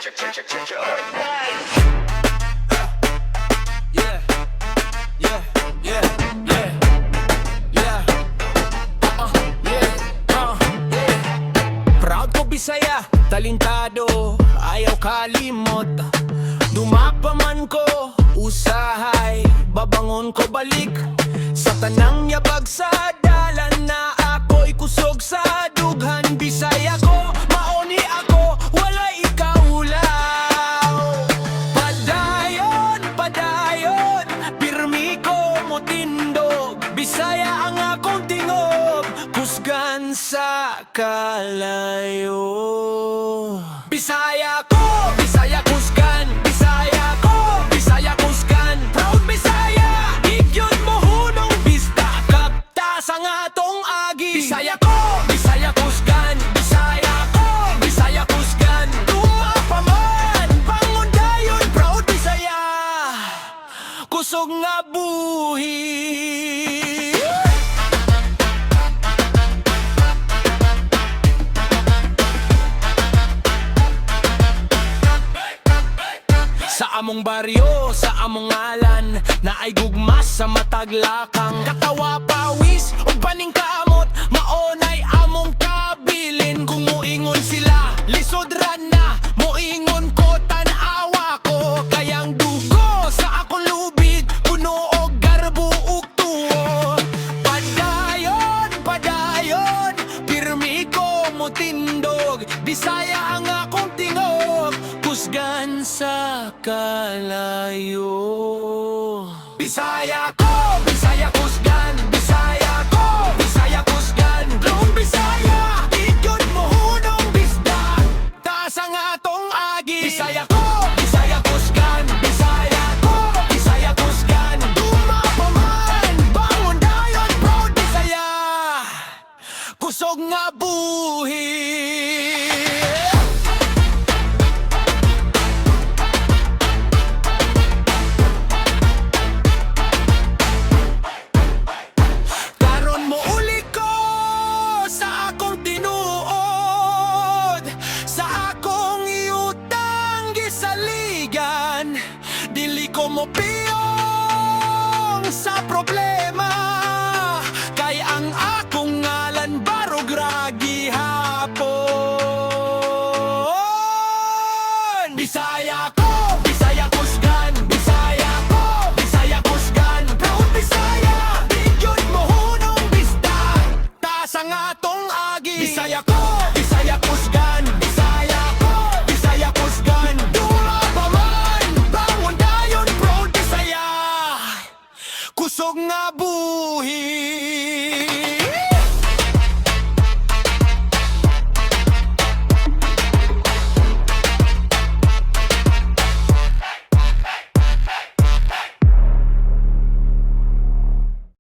Yeah, yeah, yeah, yeah, yeah. Yeah. Proud ko Bisaya, talentado, ayaw kalimot. Dumapa man ko, usahay, babangon ko balik. Sa tanang yabag sa dalan na ako'y kusog sa dughan. Bisaya ko, mauni ako, wala ikaulaw. Padayon, padayon, pirmi ko mo tindog. Bisaya ang akong tingog, kusgan sa kalayo. Bisaya ko, Bisaya kusgan, Bisaya ko, Bisaya kusgan. Proud Bisaya, igyod mo hunong bista, kaptas ang atong agi. Bisaya ko, Bisaya kusgan, Bisaya ko, Bisaya kusgan. Tumapaman, pangundayon, proud Bisaya, kusog nga buhi. Sa among baryo, sa among ngalan, na ay gugmas sa mataglakang. Katawa pawis, ug paning kaamot, maonay among kabilin. Kung muingon sila, lisod ra na, muingon ko tanawa ko. Kayang dugo sa akong lubid, puno og garbo ug tuo. Padayon, padayon, pirmi ko mo tindog. Bisaya ang akong tingog, kusgan sa kalayo. Bisaya ko, Bisaya kusgan, Bisaya ko, Bisaya kusgan. Long Bisaya, igyod mo hunong bisda, taas ang atong agi. Bisaya ko, Bisaya kusgan, Bisaya ko, Bisaya kusgan. Tumapaman, bangon dayon, proud Bisaya, kusog nga buhi. Dili ko mo piyong sa problema, kay ang akong ngalan barog ragi hapon. Bisaya ko, Bisaya kusgan, Bisaya ko, Bisaya kusgan. Proud Bisaya, igyod mo hunong bista, taas ang atong agi. Bisaya ko, Bisaya kusgan, Bisaya ko, Bisaya kusgan. Kusog nga buhi.